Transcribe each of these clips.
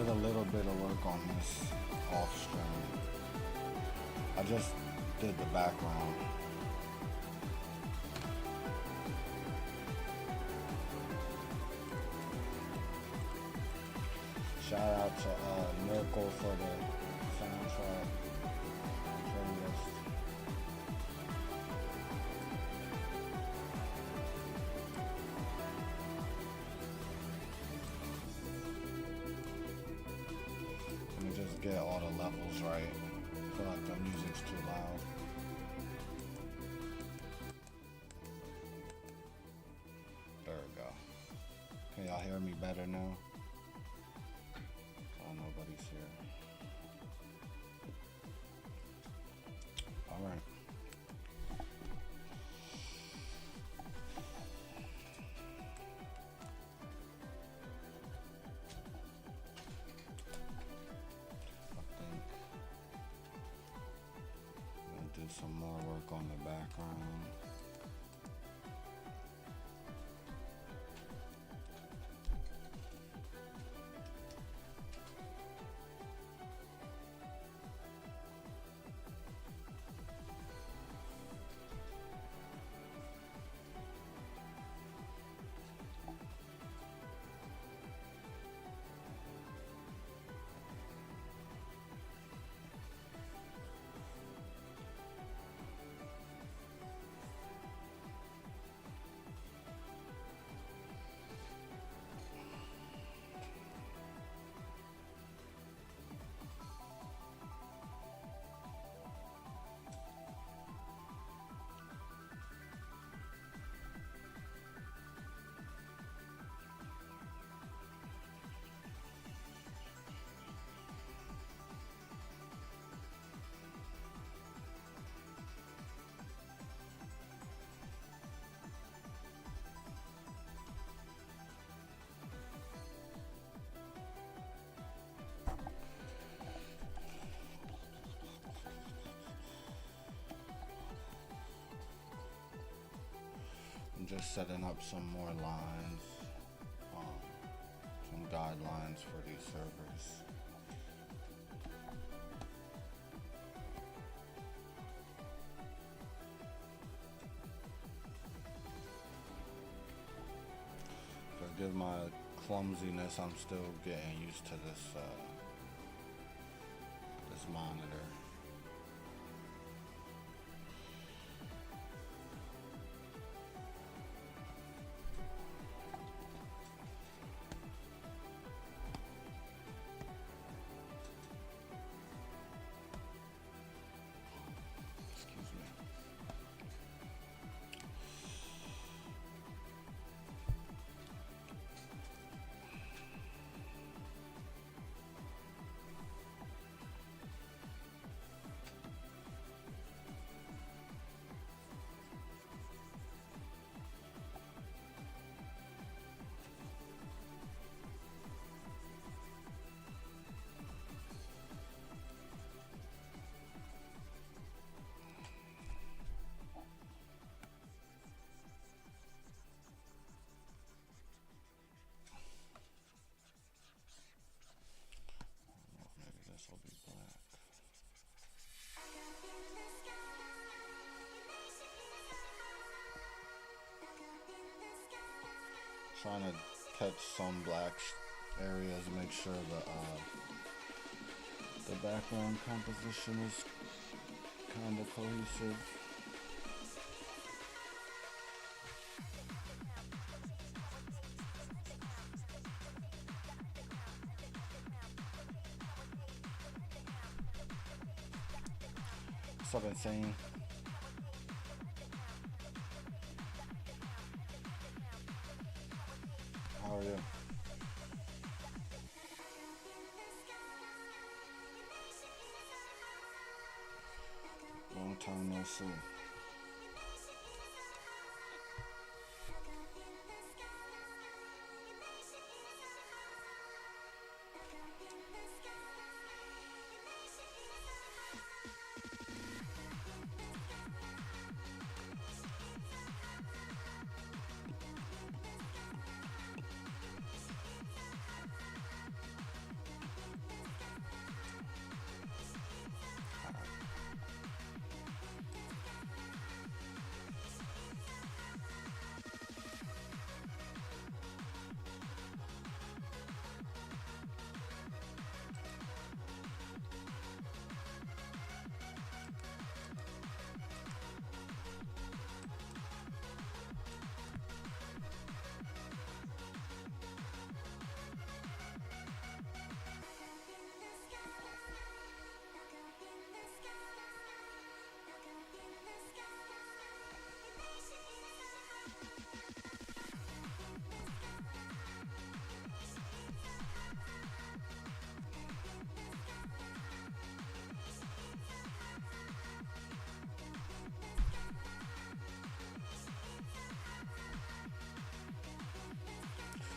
did a little bit of work on this off screen. I just did the background. Shout out to Miracle for the soundtrack playlist. Let me just get all the levels right. I feel like the music's too loud. There we go. Can y'all hear me better now? Oh, nobody's here. Alright. Do some more work on the background. I'm just setting up some more lines, some guidelines for these servers. Forgive my clumsiness, I'm still getting used to this monitor. Trying to catch some black areas, make sure the background composition is kind of cohesive. What's up, Insane? How are you? Long time no see.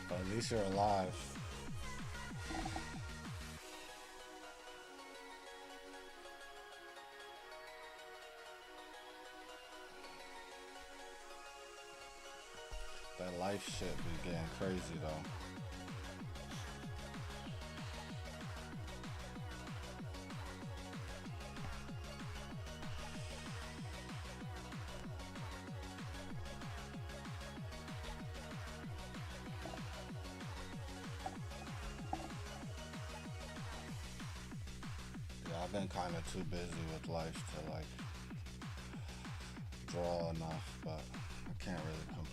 But at least you're alive. That life shit be getting crazy though. Yeah, I've been kind of too busy with life to like draw enough, but I can't really complain.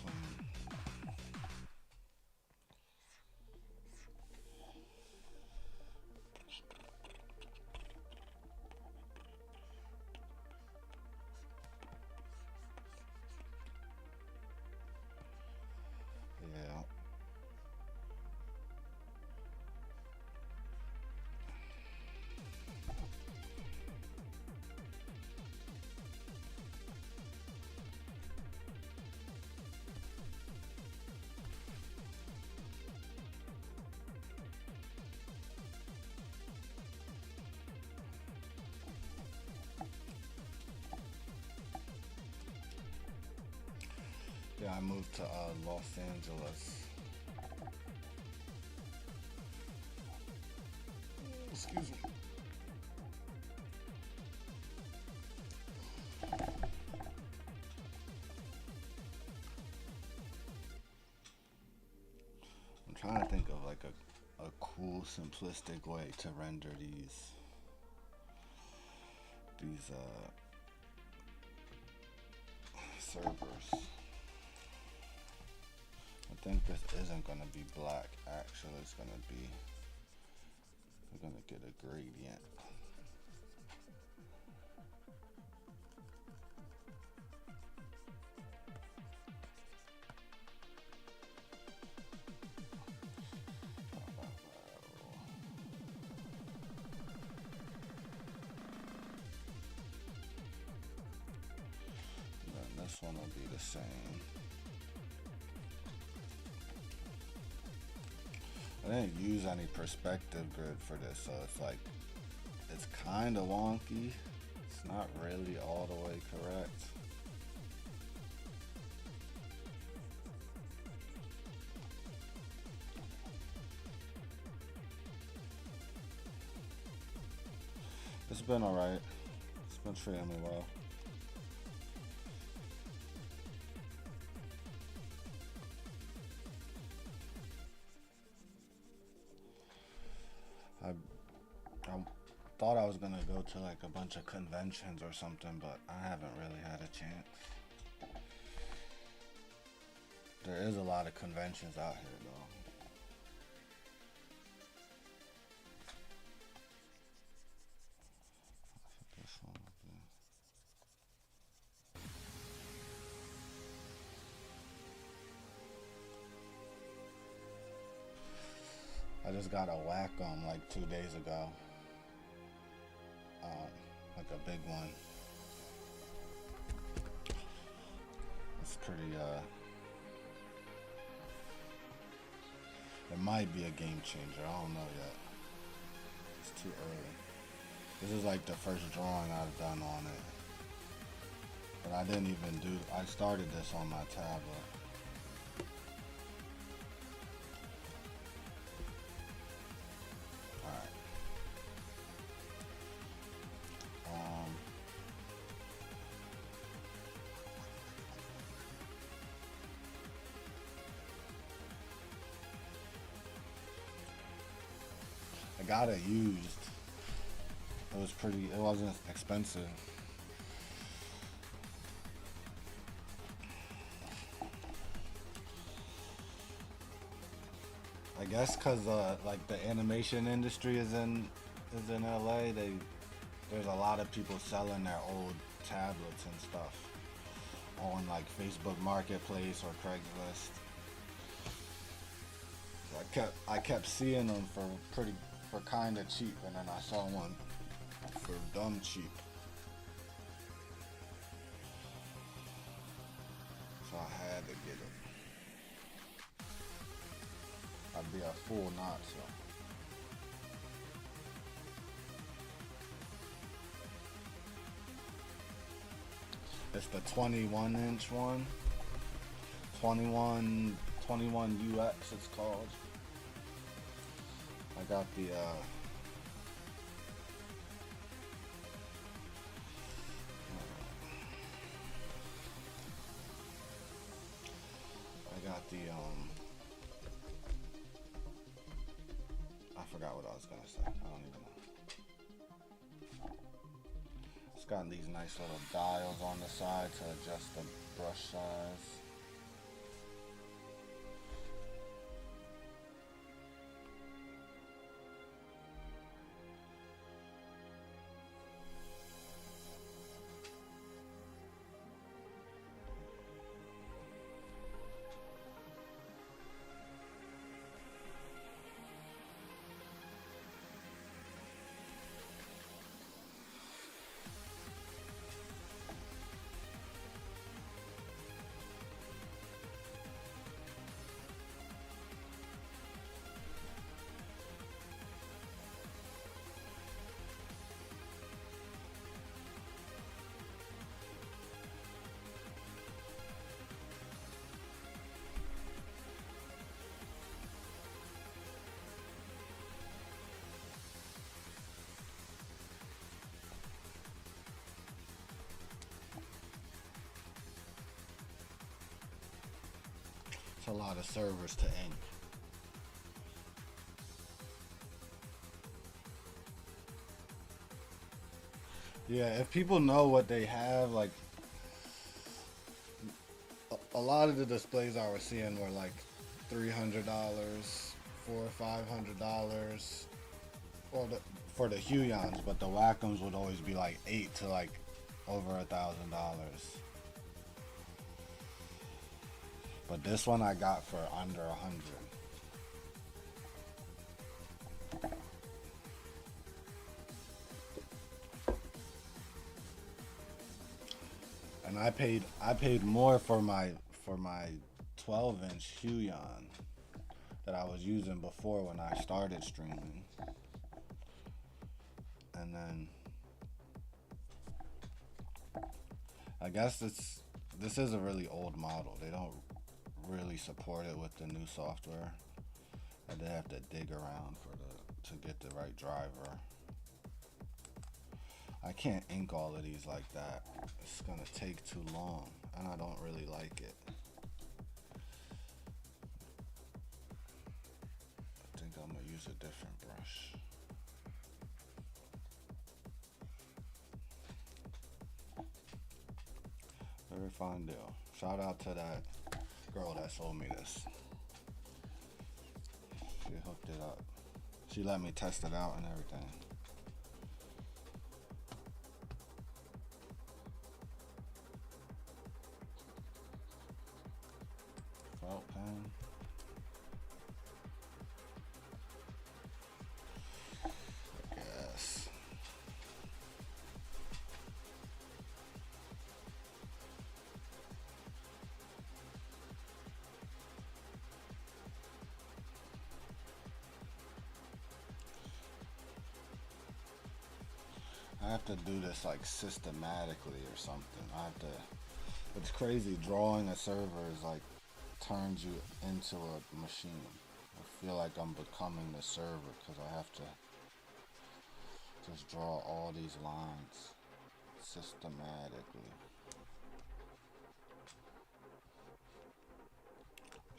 Yeah. Yeah, I moved to Los Angeles. Excuse me. I'm trying to think of like a cool, simplistic way to render these servers. I think this isn't gonna be black. Actually, it's gonna be. We're gonna get a gradient. And then this one will be the same. I didn't use any perspective grid for this, so it's like, it's kind of wonky. It's not really all the way correct. It's been alright. It's been treating me well. I thought I was gonna go to like a bunch of conventions or something, but I haven't really had a chance. There is a lot of conventions out here though. This one will be. I just got a Wacom like 2 days ago. Like a big one. It's pretty it might be a game changer. I don't know yet. It's too early. This is like the first drawing I've done on it. But I didn't even do, I started this on my tablet. Alright. I got it used. It was pretty, it wasn't expensive. I guess because like the animation industry is in LA. There's a lot of people selling their old tablets and stuff on like Facebook Marketplace or Craigslist. So I kept seeing them for kind of cheap, and then I saw one for dumb cheap. So I had to get it. be a full knot. So it's the 21-inch one. 21 UX it's called. I got the I forgot what I was gonna say. I don't even know. It's got these nice little dials on the side to adjust the brush size. It's a lot of servers to ink. Yeah, if people know what they have, like a lot of the displays I was seeing were like $300, $400 or $500, or for the Huyons, but the Wacoms would always be like $8 to like over $1,000. But this one I got for under 100. And I paid more for my 12-inch Huion that I was using before when I started streaming. And then I guess this is a really old model. They don't really support it with the new software. And they have to dig around to get the right driver. I can't ink all of these like that. It's gonna take too long, and I don't really like it. I think I'm gonna use a different brush. Very fine deal. Shout out to that girl that sold me this. She hooked it up. She let me test it out and everything. Felt pen. Yes. I have to do this like systematically or something. It's crazy. Drawing a server is like turns you into a machine. I feel like I'm becoming the server because I have to just draw all these lines systematically.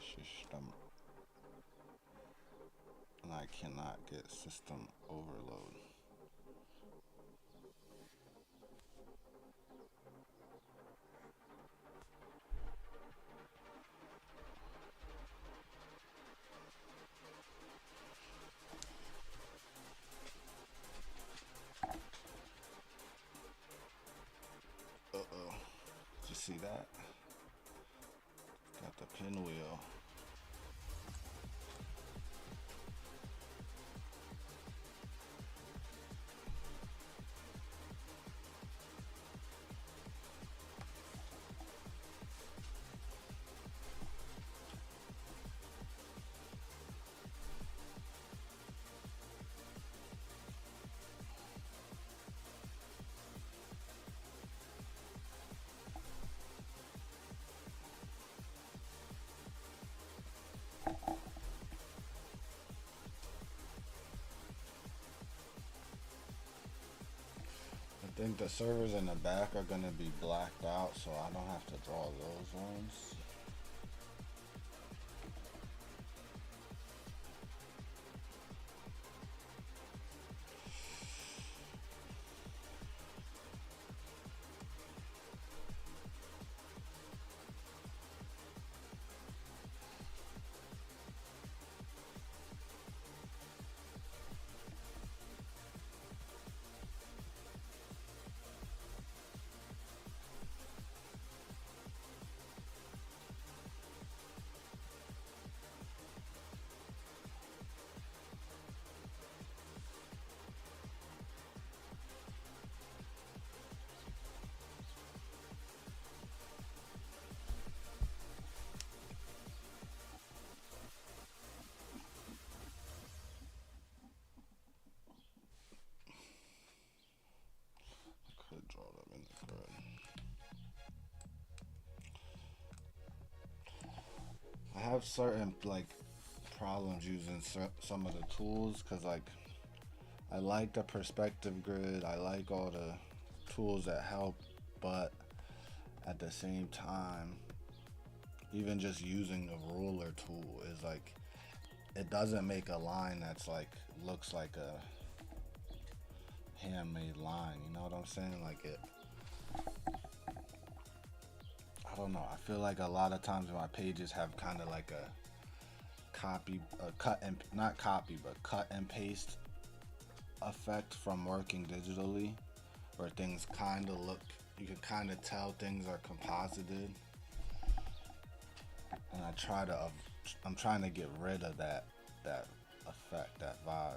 System. And I cannot get system overload. Uh-oh. Did you see that? Got the pinwheel. think the servers in the back are gonna be blacked out, so I don't have to draw those ones. Could draw them in the grid. I have certain like problems using some of the tools because I like the perspective grid. I like all the tools that help, but at the same time, even just using a ruler tool is like it doesn't make a line that's like looks like a handmade line. You know what I'm saying? Like it. I don't know. I feel like a lot of times my pages have kind of like a copy, a cut and not copy, but cut and paste effect from working digitally, where things kind of look. You can kind of tell things are composited, and I'm trying to get rid of that effect, that vibe.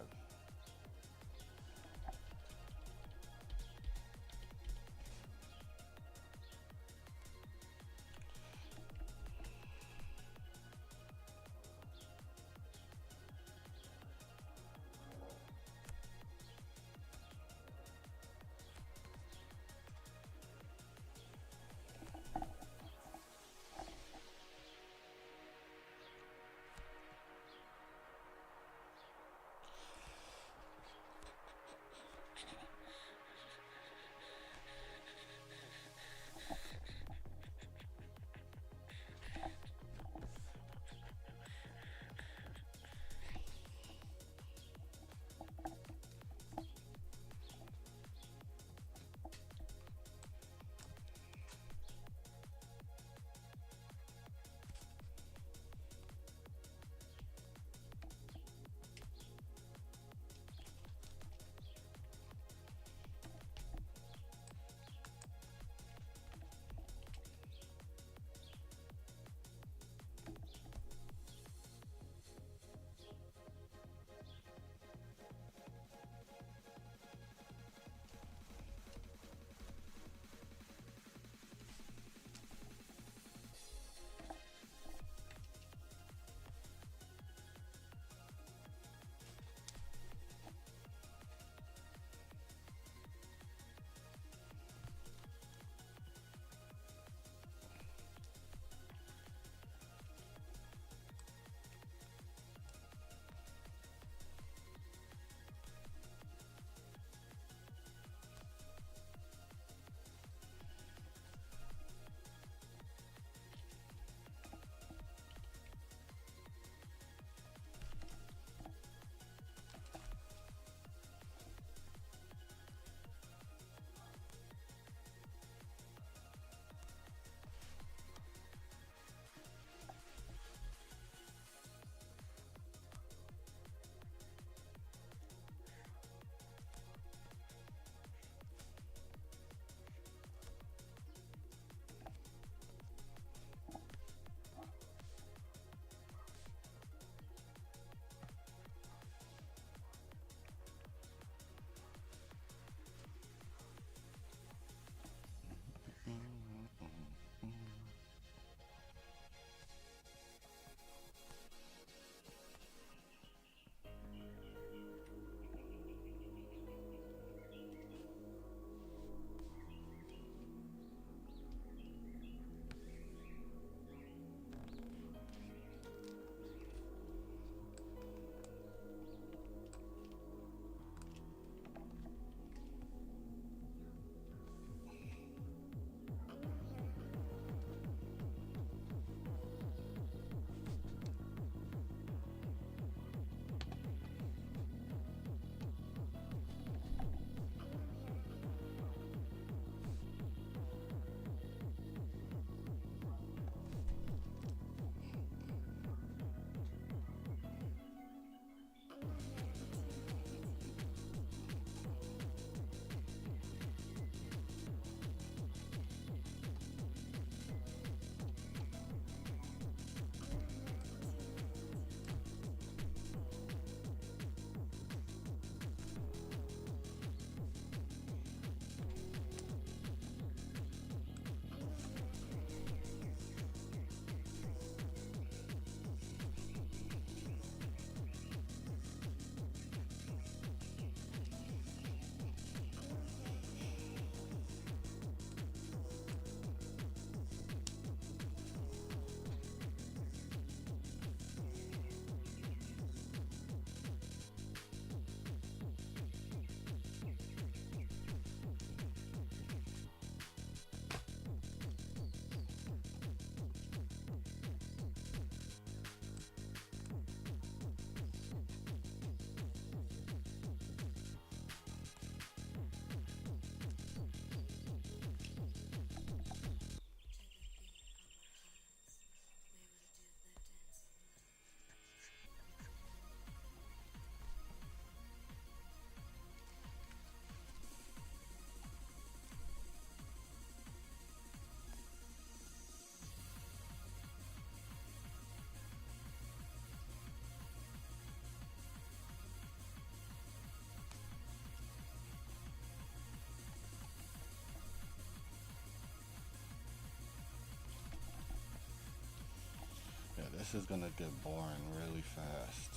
This is gonna get boring really fast.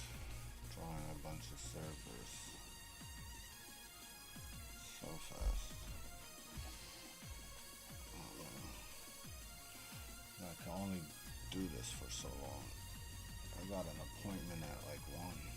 Drawing a bunch of servers so fast. I can only do this for so long. I got an appointment at like 1.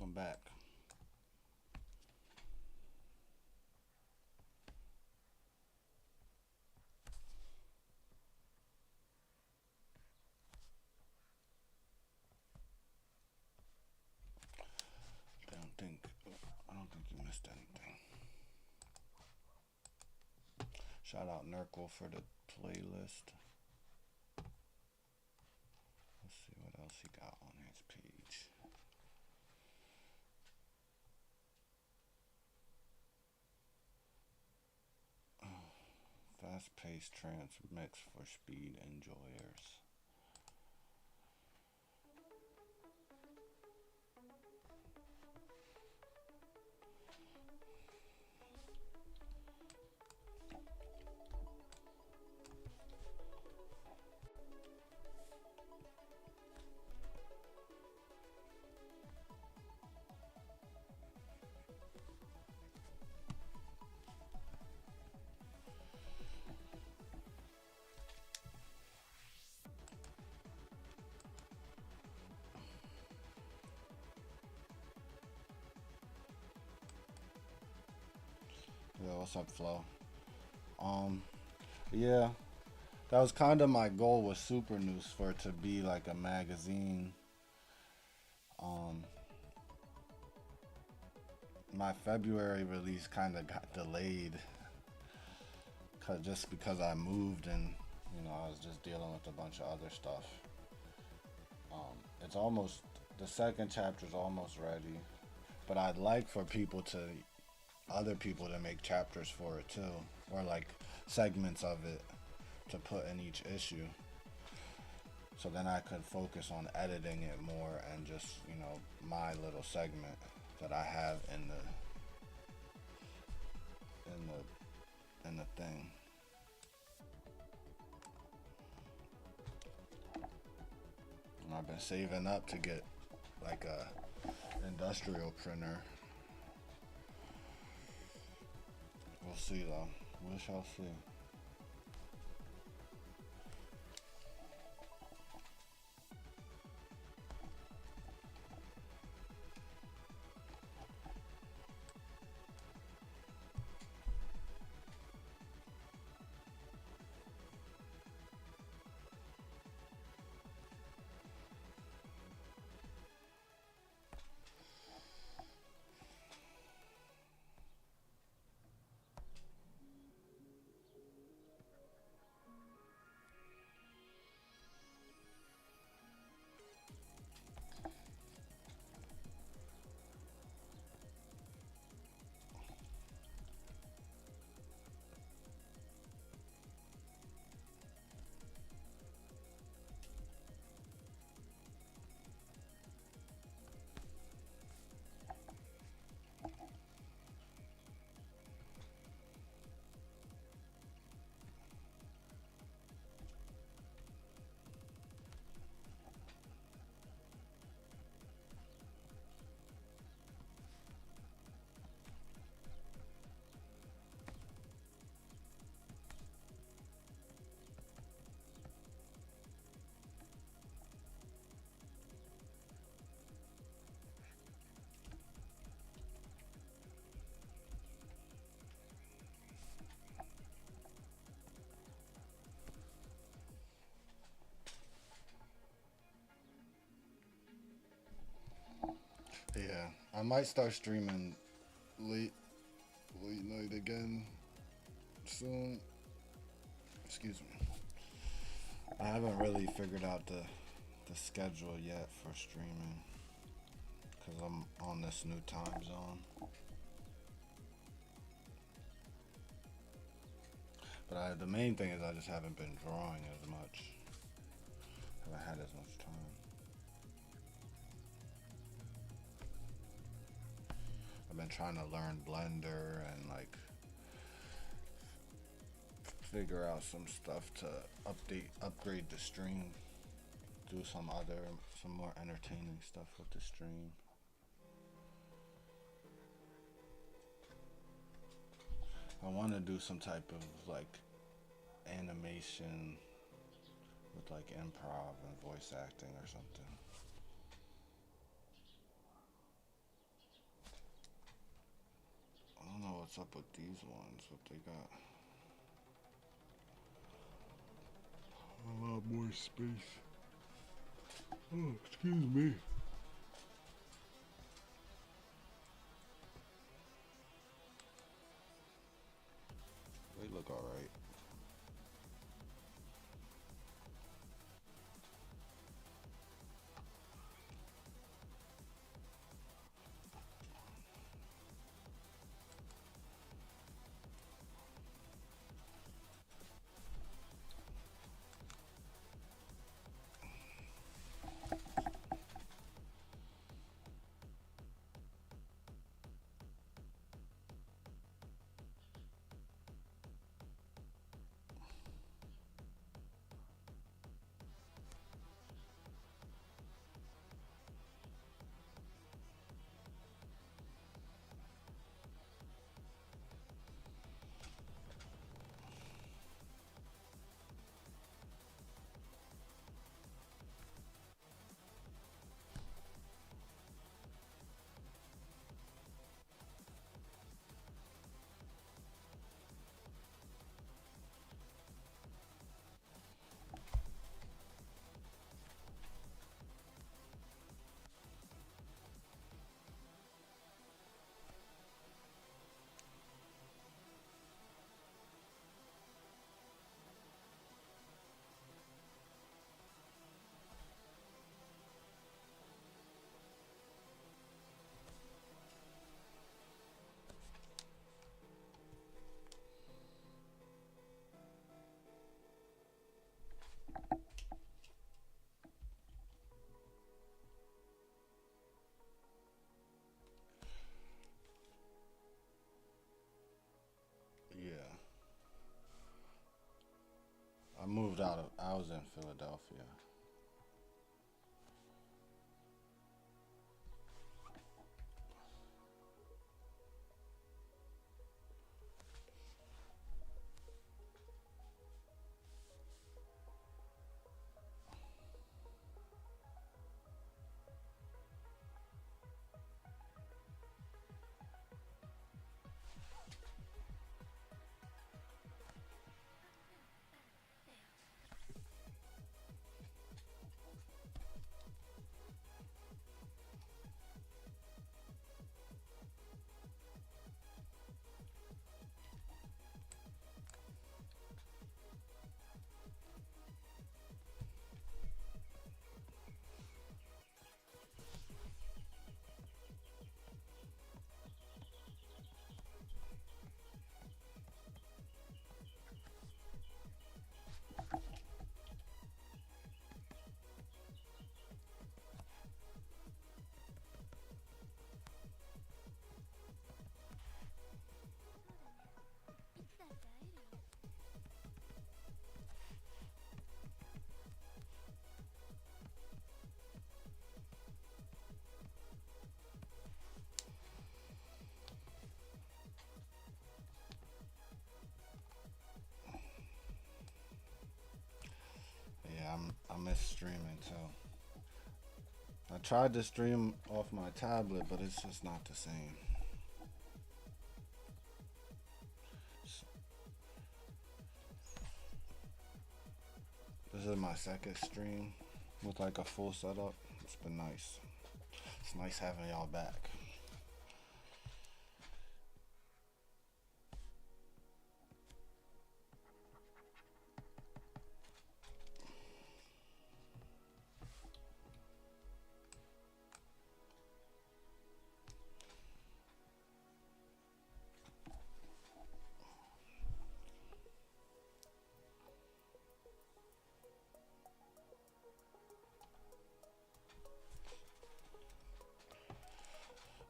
Welcome back. I don't think you missed anything. Shout out Nurkle for the playlist. Let's see what else he got on his page. Fast-paced trance mix for speed enjoyers. Yeah, what's up, Flo? Um, yeah, that was kind of my goal with Super News for it to be like a magazine. Um, my February release kind of got delayed, just because I moved and I was just dealing with a bunch of other stuff. It's almost the second chapter's almost ready, but I'd like for other people to make chapters for it too, or like segments of it to put in each issue. So then I could focus on editing it more and just, my little segment that I have in the thing. And I've been saving up to get like a industrial printer. We'll see though. We shall see. Yeah, I might start streaming late night again soon. Excuse me. I haven't really figured out the schedule yet for streaming because I'm on this new time zone. But the main thing is I just haven't been drawing as much. Haven't had as much time. I've been trying to learn Blender and like figure out some stuff to upgrade the stream, do some more entertaining stuff with the stream. I want to do some type of like animation with like improv and voice acting or something. don't know what's up with these ones. What they got? A lot more space. Oh, excuse me. They look alright. Yeah. I moved out of. I was in Philadelphia. Yeah, I miss streaming too. I tried to stream off my tablet, but it's just not the same. This is my second stream with like a full setup. It's been nice. It's nice having y'all back.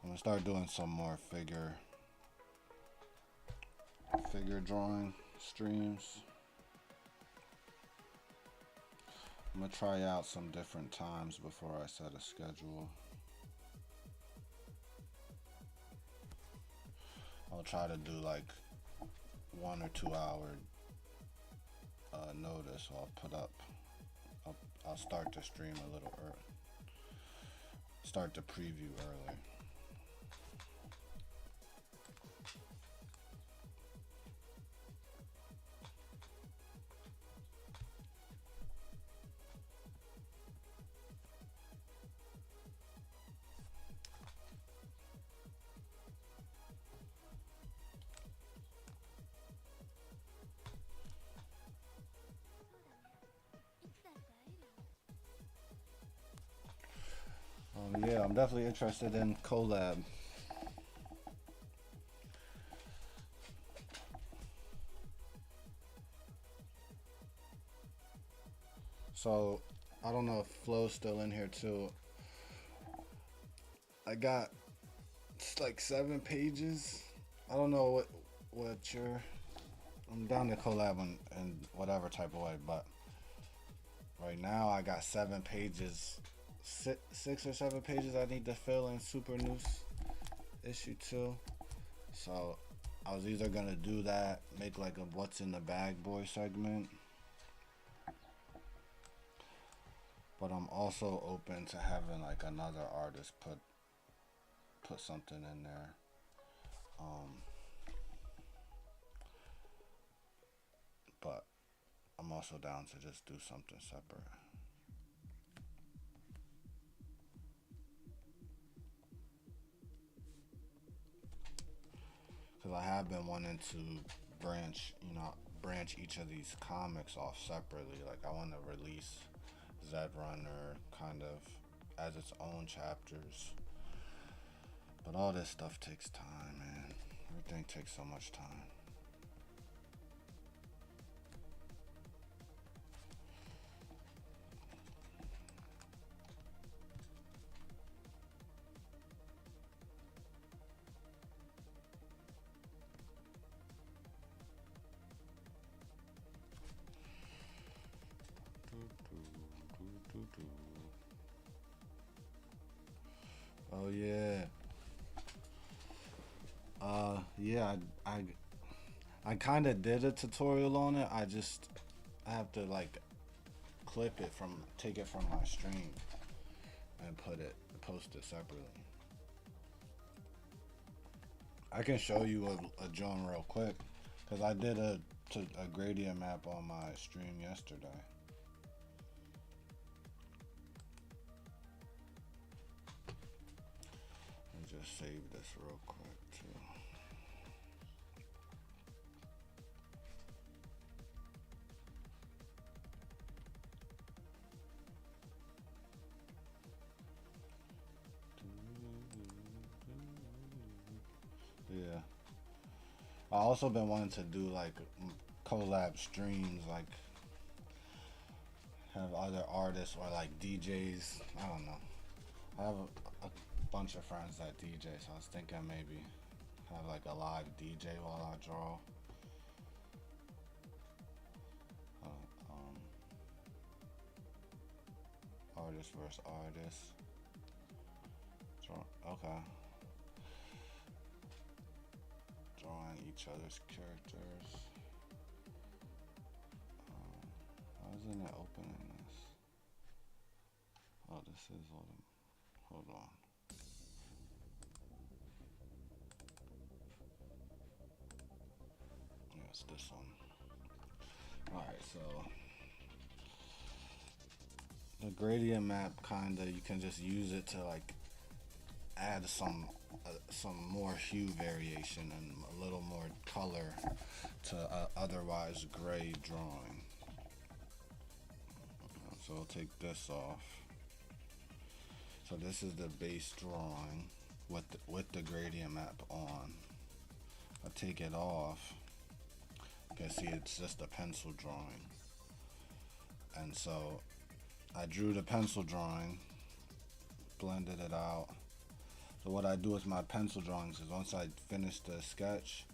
I'm gonna start doing some more figure drawing streams. I'm gonna try out some different times before I set a schedule. I'll try to do like 1 or 2 hour notice. So I'll put up. I'll start the stream a little early. Start the preview early. I'm definitely interested in collab. So I don't know if Flo's still in here too. I got it's like 7 pages. I don't know what your I'm down to collab in whatever type of way, but right now I got 7 pages, 6 or 7 pages I need to fill in Super News issue 2. So I was either gonna do that, make like a what's in the bag boy segment, but I'm also open to having like another artist put something in there. Um, but I'm also down to just do something separate. Because I have been wanting to branch each of these comics off separately. Like I want to release Zed Runner kind of as its own chapters. But all this stuff takes time, man. Everything takes so much time. Oh yeah. Yeah, I kind of did a tutorial on it. I have to like take it from my stream and post it separately. I can show you a joint real quick because I did a gradient map on my stream yesterday. Let me just save this real quick too. Yeah. I also been wanting to do like collab streams, like have other artists or like DJs. I don't know. I have a bunch of friends that DJ, so I was thinking maybe have like a live DJ while I draw. Um, artist versus artist. Okay. Drawing each other's characters. Why isn't it opening this? Oh, this is all the. Hold on. Yeah, it's this one. Alright, so the gradient map kinda you can just use it to like add some more hue variation and a little more color to otherwise gray drawing. So I'll take this off. So this is the base drawing with the gradient map on. I take it off. You can see it's just a pencil drawing. And so I drew the pencil drawing, blended it out. So what I do with my pencil drawings is once I finish the sketch,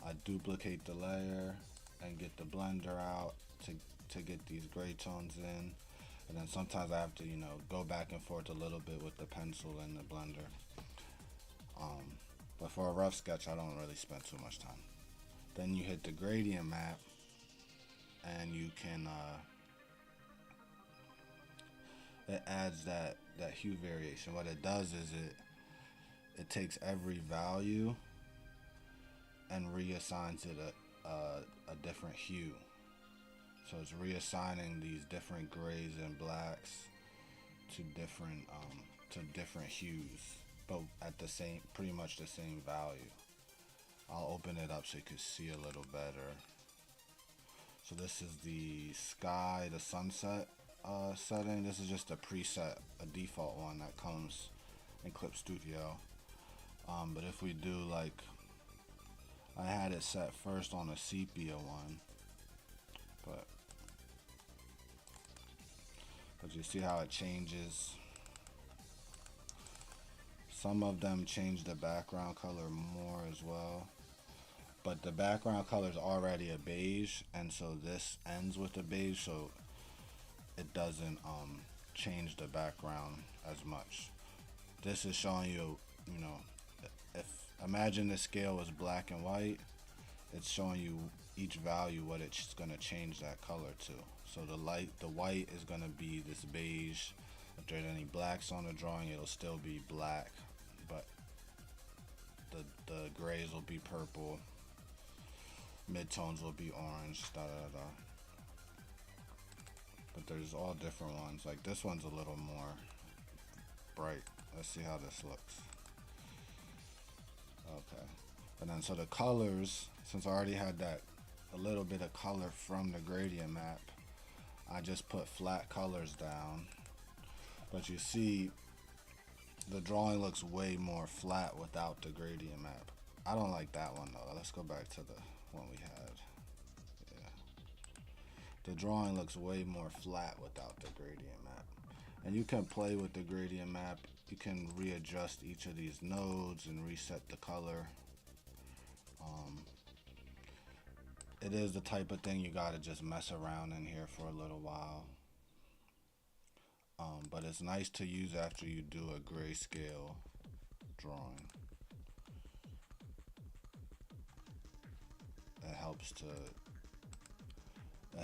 I duplicate the layer and get the blender out to get these gray tones in. And then sometimes I have to, go back and forth a little bit with the pencil and the blender. But for a rough sketch, I don't really spend too much time. Then you hit the gradient map, and you can, it adds that hue variation. What it does is it takes every value and reassigns it a different hue. So it's reassigning these different grays and blacks to different hues, but at pretty much the same value. I'll open it up so you can see a little better. So this is the sky, the sunset setting. This is just a preset, a default one that comes in Clip Studio. But if we do like, I had it set first on a sepia one, but you see how it changes. Some of them change the background color more as well, but the background color is already a beige, and so this ends with a beige, so it doesn't change the background as much. This is showing you, you know, if imagine the scale was black and white, it's showing you each value what it's gonna change that color to. So the white is gonna be this beige. If there's any blacks on the drawing, it'll still be black, but the grays will be purple, midtones will be orange, da da da. But there's all different ones. Like this one's a little more bright. Let's see how this looks. Okay. And then so the colors, since I already had that a little bit of color from the gradient map, I just put flat colors down. But you see the drawing looks way more flat without the gradient map. I don't like that one though. Let's go back to the one we had. Yeah. The drawing looks way more flat without the gradient map. And you can play with the gradient map. You can readjust each of these nodes and reset the color. It is the type of thing you gotta just mess around in here for a little while. But it's nice to use after you do a grayscale drawing. It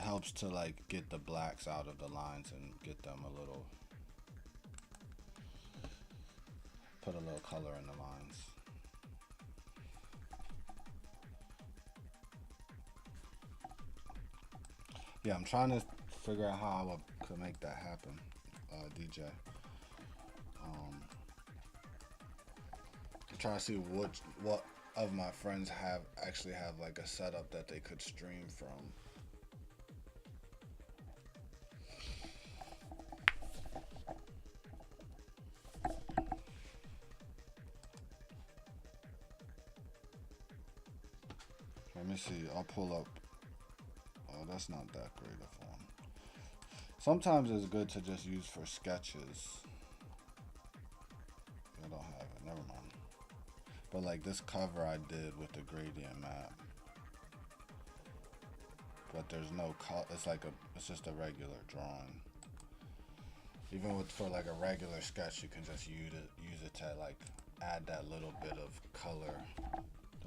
helps to like get the blacks out of the lines and get them a little, put a little color in the lines. Yeah, I'm trying to figure out how I could make that happen, DJ. I'm trying to see what of my friends actually have like a setup that they could stream from. Let me see. I'll pull up. Oh, that's not that great of one. Sometimes it's good to just use for sketches. I don't have it. Never mind. But like this cover I did with the gradient map. But there's no color. It's just a regular drawing. Even for like a regular sketch, you can just use it to like add that little bit of color,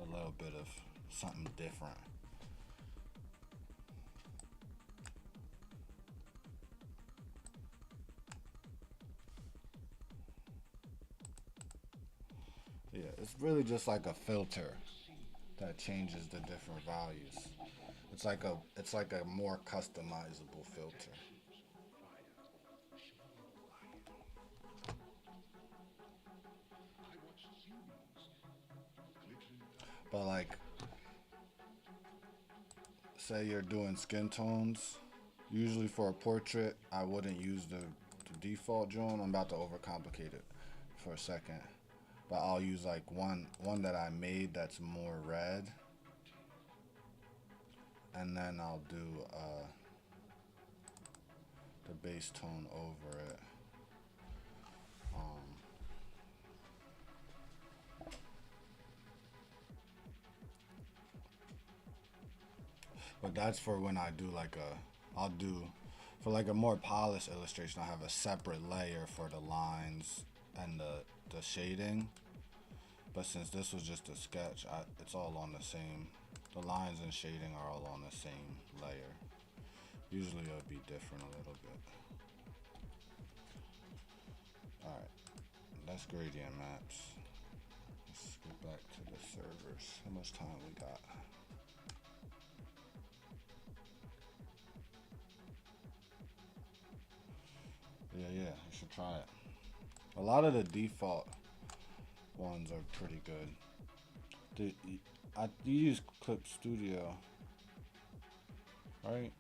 a little bit of something different. Yeah, it's really just like a filter that changes the different values. It's like a more customizable filter. But like, say you're doing skin tones, usually for a portrait, I wouldn't use the default drone. I'm about to overcomplicate it for a second, but I'll use like one that I made that's more red, and then I'll do the base tone over it. But that's for when I do like I'll do, for like a more polished illustration, I have a separate layer for the lines and the shading. But since this was just a sketch, it's all on the same, the lines and shading are all on the same layer. Usually it'll be different a little bit. Alright, that's gradient maps. Let's go back to the servers. How much time we got? Yeah, you should try it. A lot of the default ones are pretty good. You use Clip Studio, right?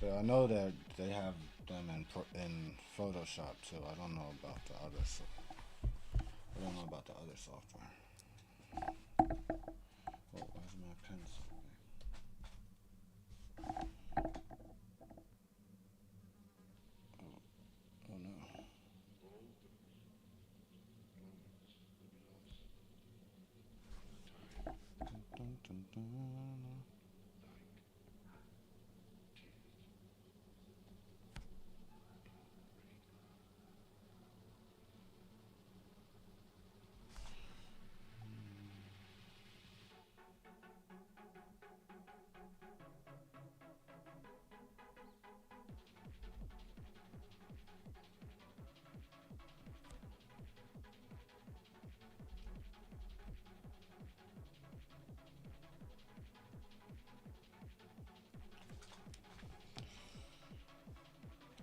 Yeah, I know that they have them in Photoshop too. I don't know about the other. I don't know about the other software. Oh, where's my pencil? Oh no. Dun, dun, dun.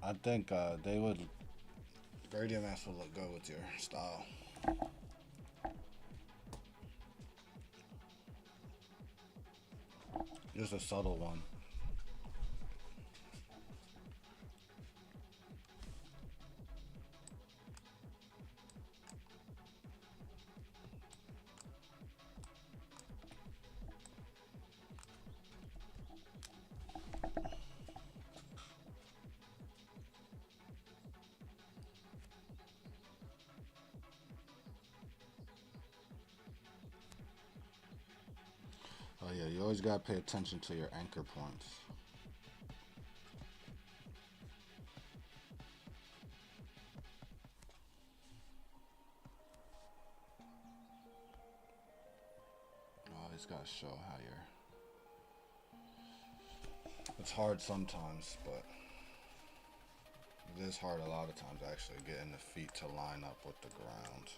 I think they would. Gradient mask would look good with your style. Just a subtle one. Oh yeah, you always gotta pay attention to your anchor points. You always gotta show how you're. It's hard sometimes, but it is hard a lot of times actually getting the feet to line up with the ground.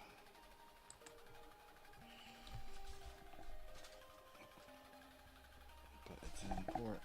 But it's important.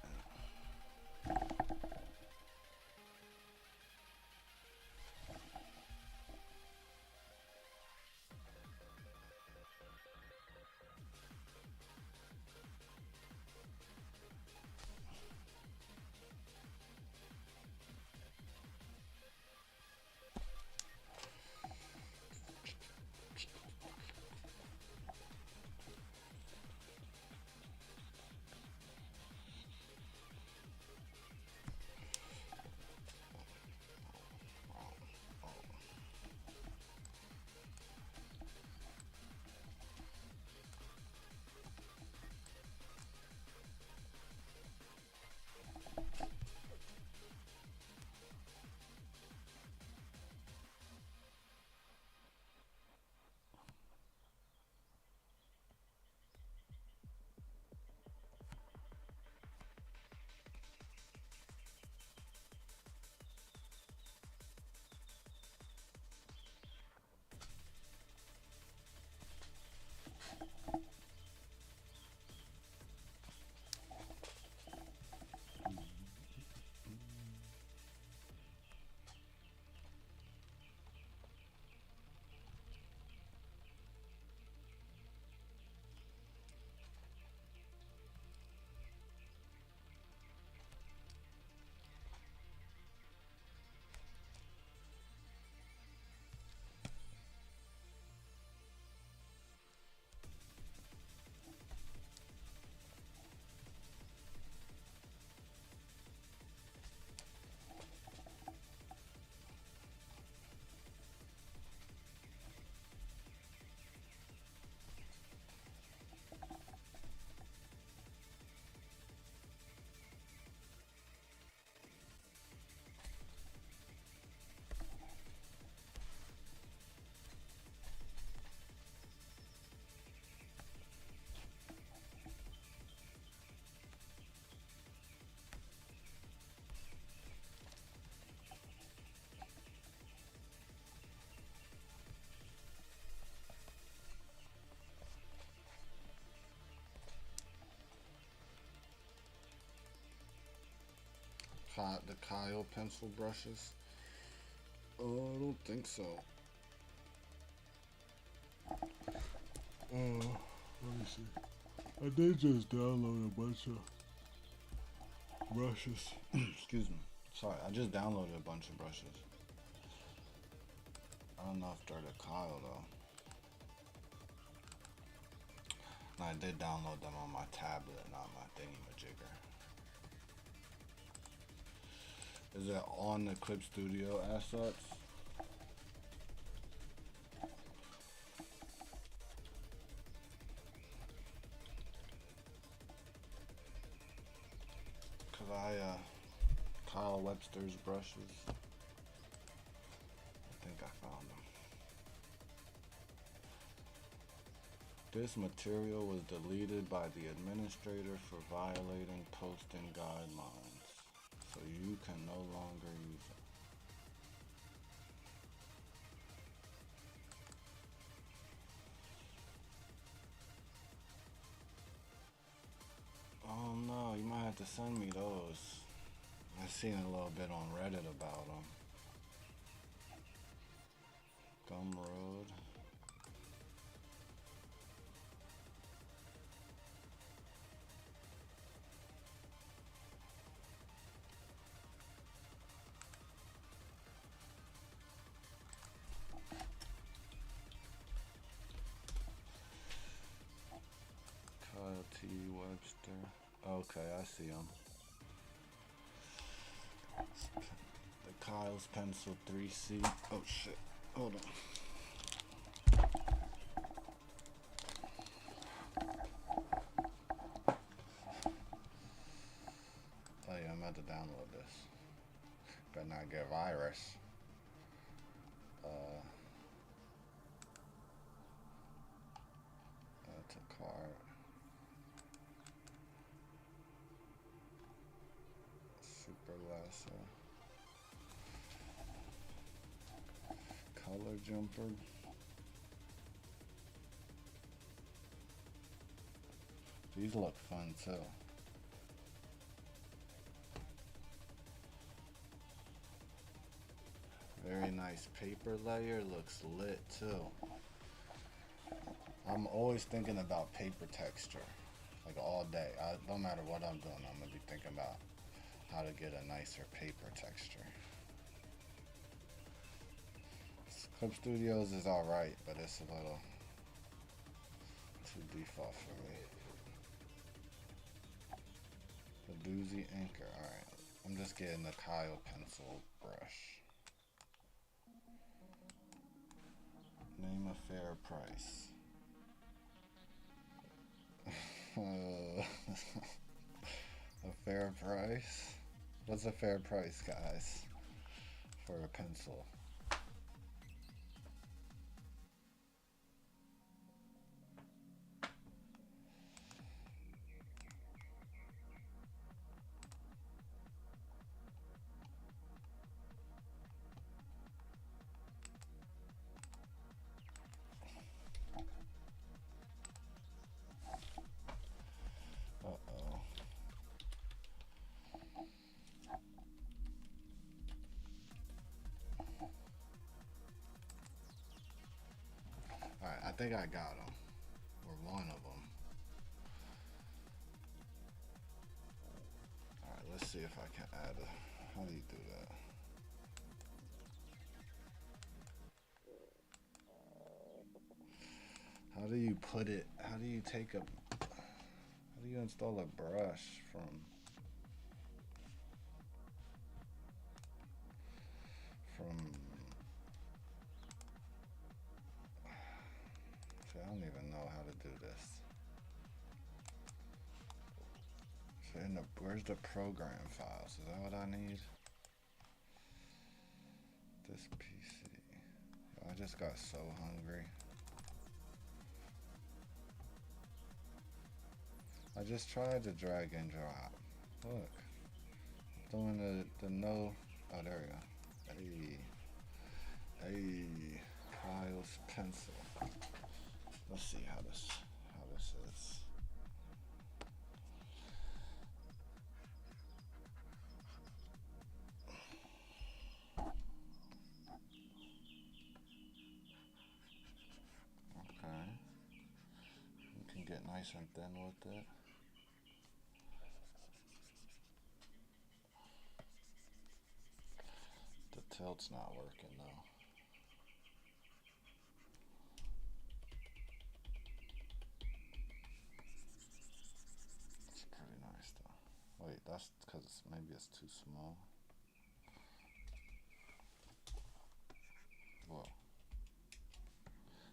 The Kyle pencil brushes? Oh, I don't think so. Let me see. I did just download a bunch of brushes. Excuse me. Sorry, I just downloaded a bunch of brushes. I don't know if they're the Kyle though. No, I did download them on my tablet, not my thingy-majigger. Is it on the Clip Studio assets? Cause Kyle Webster's brushes. I think I found them. This material was deleted by the administrator for violating posting guidelines, so you can no longer use it. Oh no, you might have to send me those. I've seen a little bit on Reddit about them. Gumroad. Kyle T. Webster. Okay, I see him. The Kyle's Pencil 3C. Oh shit. Hold on. Oh yeah, I'm about to download this. Better not get a virus. That's a card. Super lasso. Color jumper. These look fun too. Very nice paper layer, looks lit too. I'm always thinking about paper texture, like all day. No matter what I'm doing, I'm gonna be thinking about how to get a nicer paper texture. Clip Studios is alright, but it's a little too default for me. The Doozy Anchor, alright. I'm just getting the Kyle pencil brush. Name a fair price. A fair price? What's a fair price, guys, for a pencil? Uh-oh. Alright, I think I got them. Or one of them. Alright, let's see if I can add a... How do you do that? How do you put it... How do you take a... How do you install a brush from... See, I don't even know how to do this. So where's the program files? Is that what I need? This PC. I just got so hungry. I just tried to drag and drop. Look. Doing the no... Oh, there we go. Hey. Kyle's pencil. Let's see how this is. Okay. You can get nice and thin with it. Tilt's not working though. It's pretty nice though. Wait, that's because maybe it's too small. Whoa.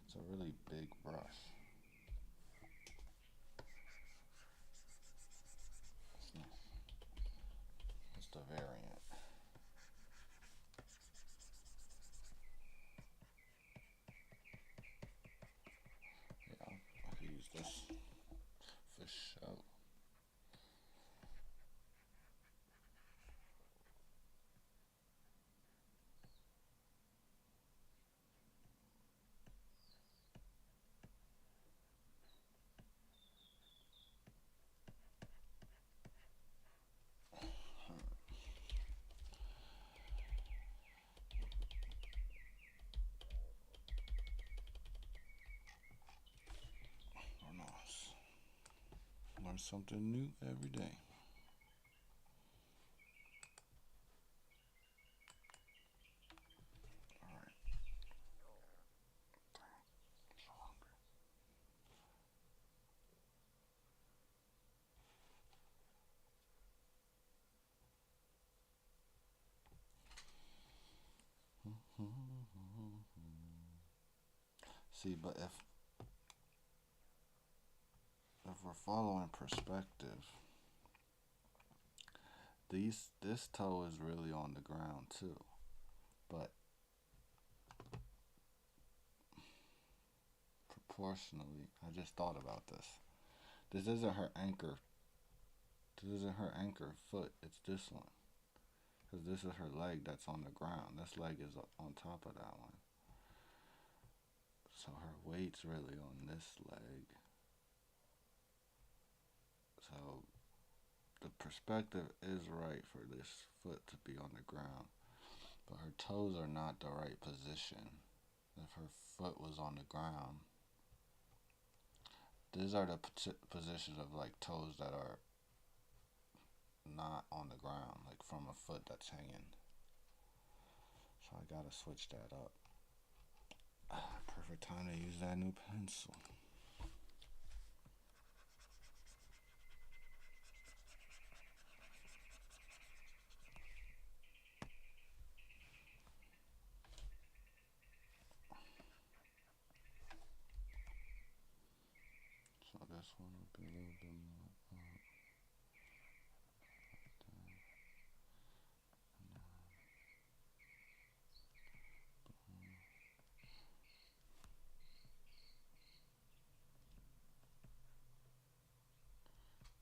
It's a really big brush. It's nice. It's the variant. Yeah, I could use this for sure. Nice. Learn something new every day. All right. I'm so hungry. See, but if we're following perspective, this toe is really on the ground too. But proportionally, I just thought about this. This isn't her anchor. This isn't her anchor foot. It's this one. Because this is her leg that's on the ground. This leg is on top of that one. So her weight's really on this leg. So the perspective is right for this foot to be on the ground. But her toes are not the right position. If her foot was on the ground, these are the positions of like toes that are not on the ground, like from a foot that's hanging. So I gotta switch that up. Perfect time to use that new pencil. So this one will be a little bit more up.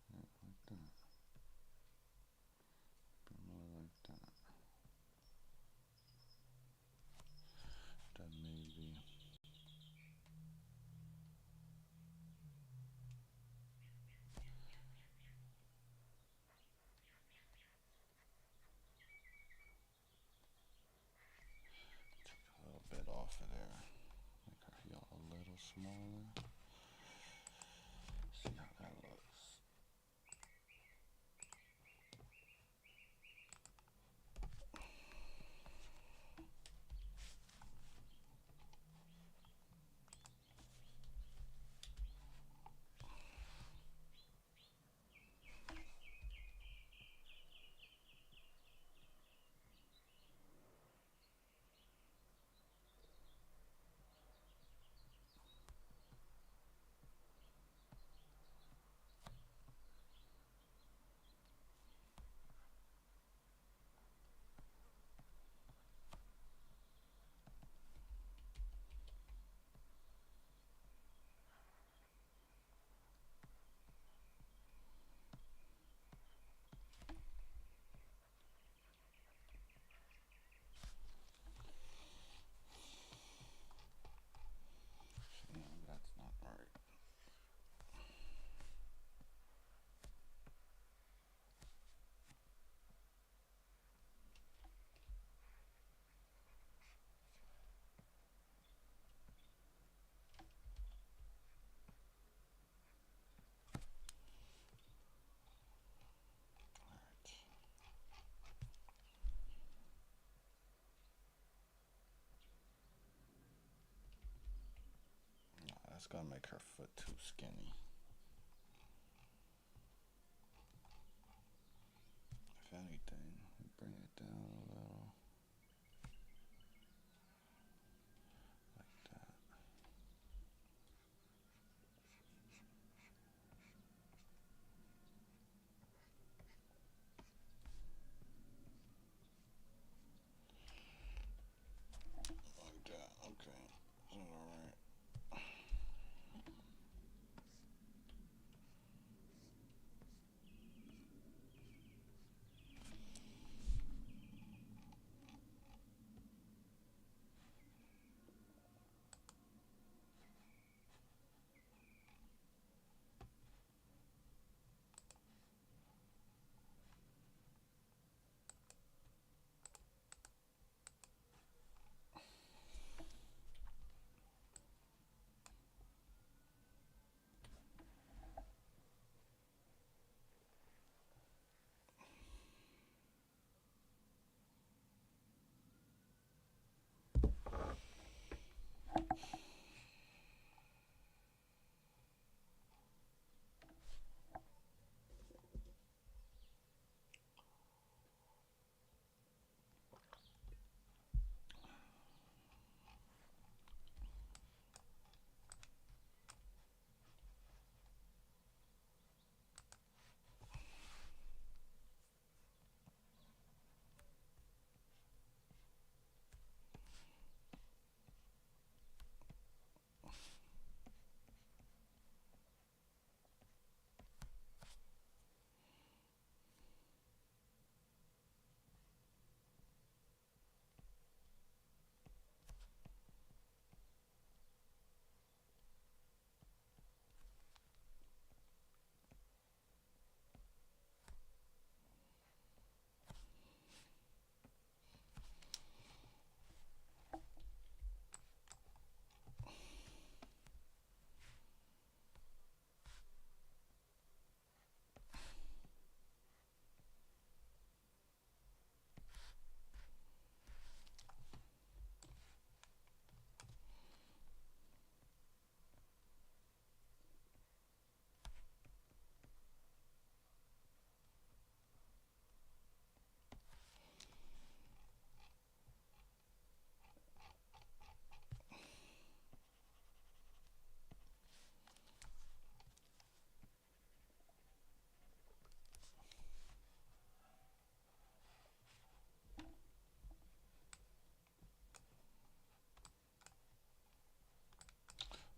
Yeah, like that. Be more like that. Then maybe take a little bit off of there. Make her heel a little smaller. See how that looks. It's gonna make her foot too skinny. If anything, bring it down a little. Like that. Like that. Okay. Is that alright?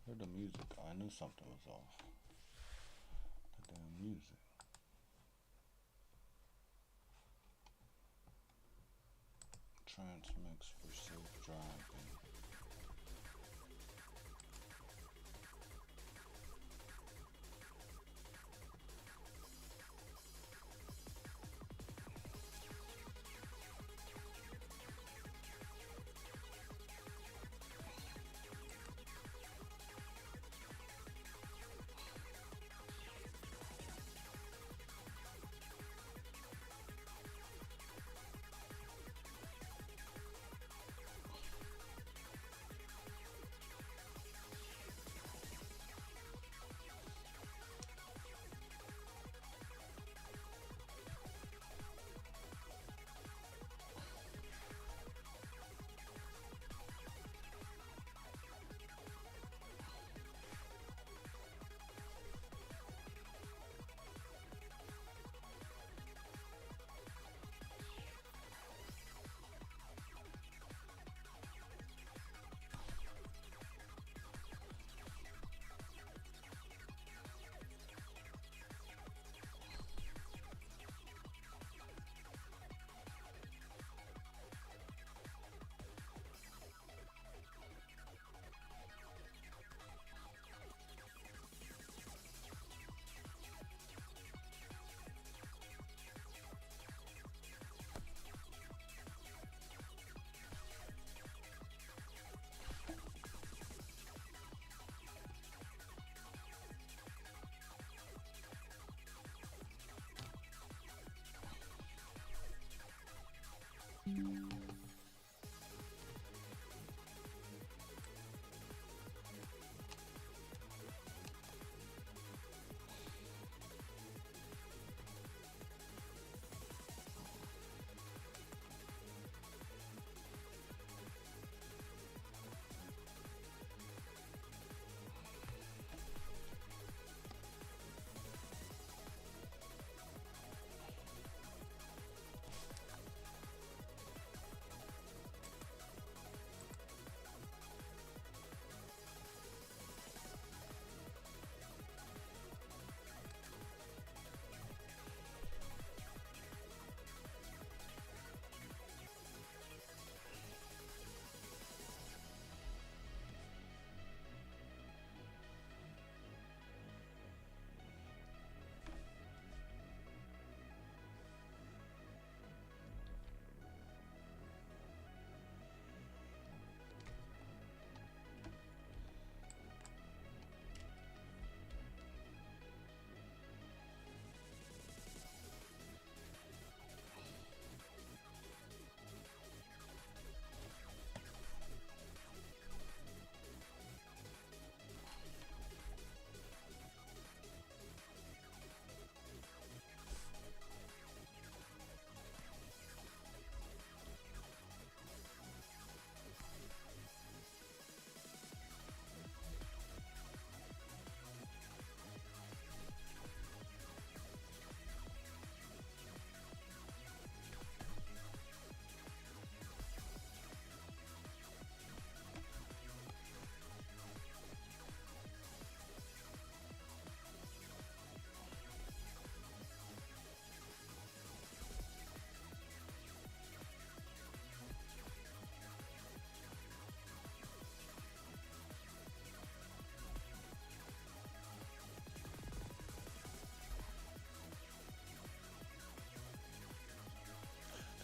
Heard the music. I knew something was off. The damn music. Transmix for safe driving.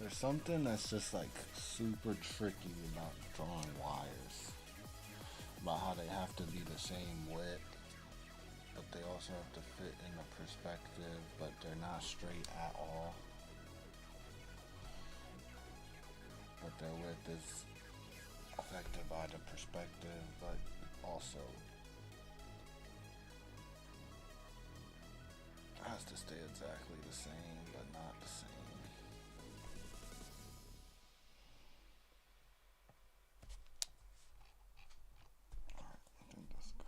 There's something that's just like super tricky about drawing wires. About how they have to be the same width, but they also have to fit in the perspective, but they're not straight at all. But their width is affected by the perspective, but also has to stay exactly the same, but not the same. I think that's good.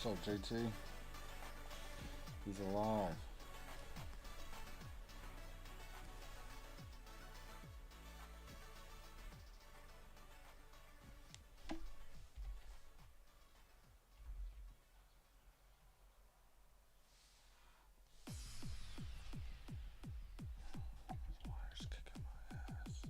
So JT, he's alive. Wire's kicking my ass.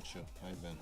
with you? How you been?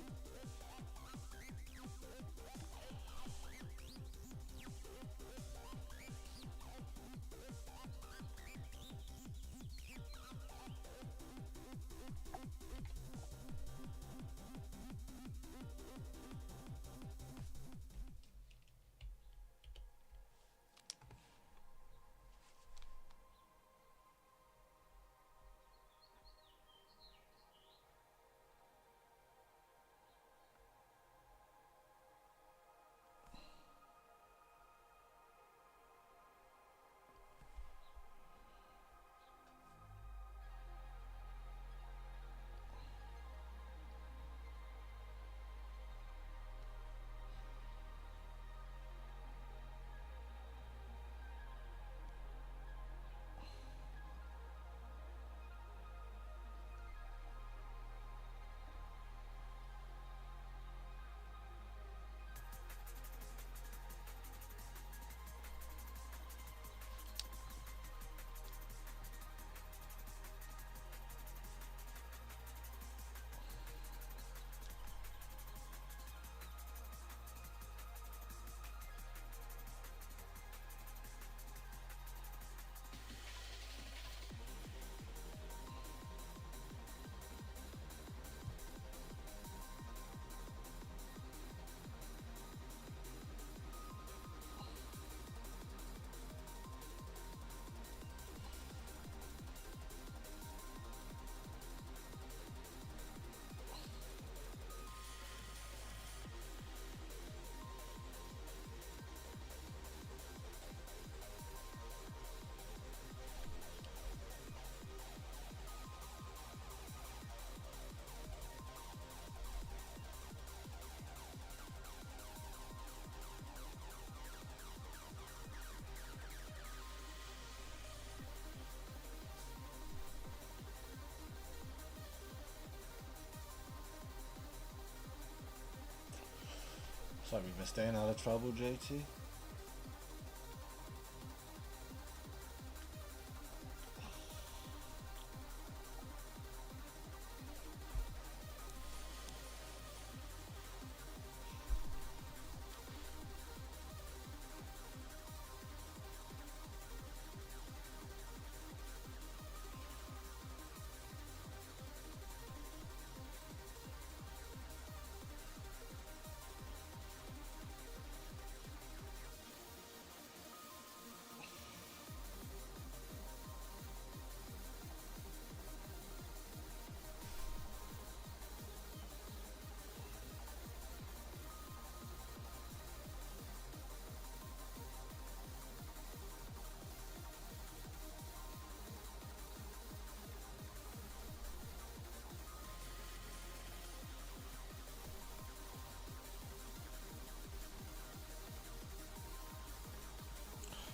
So have you been staying out of trouble, JT?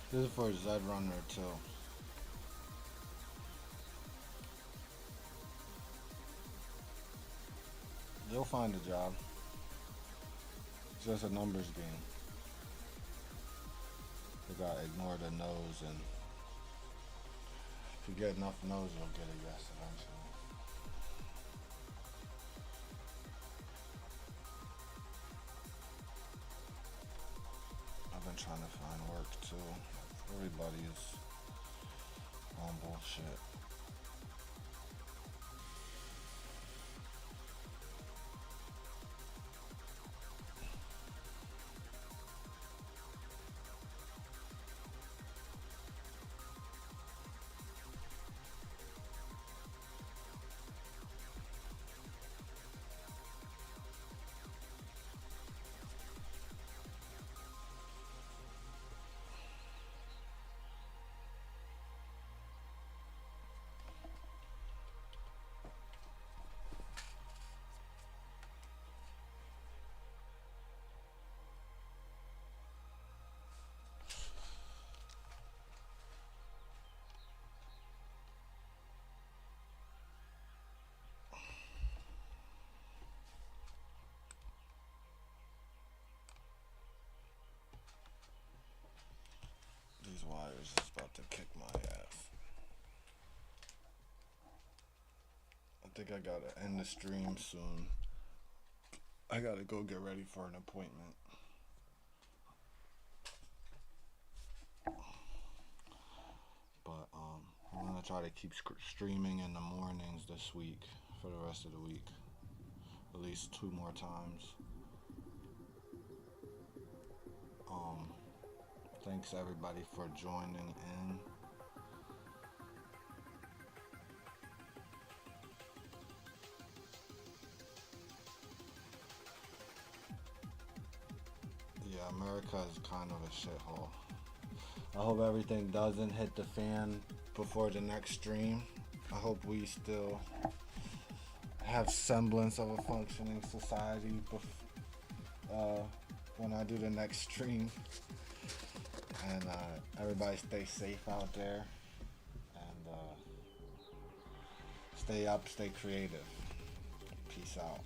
This is for Zed Runner too. You'll find a job. It's just a numbers game. You gotta ignore the no's, and if you get enough no's, you'll get a yes eventually. I've been trying to find work too. Everybody's on bullshit. These wires is about to kick my ass. I think I gotta end the stream soon. I gotta go get ready for an appointment. But I'm gonna try to keep streaming in the mornings this week for the rest of the week, at least 2 more times. Um, Thanks everybody for joining in. Yeah, America is kind of a shithole. I hope everything doesn't hit the fan before the next stream. I hope we still have semblance of a functioning society when I do the next stream. And everybody stay safe out there. And stay up, stay creative. Peace out.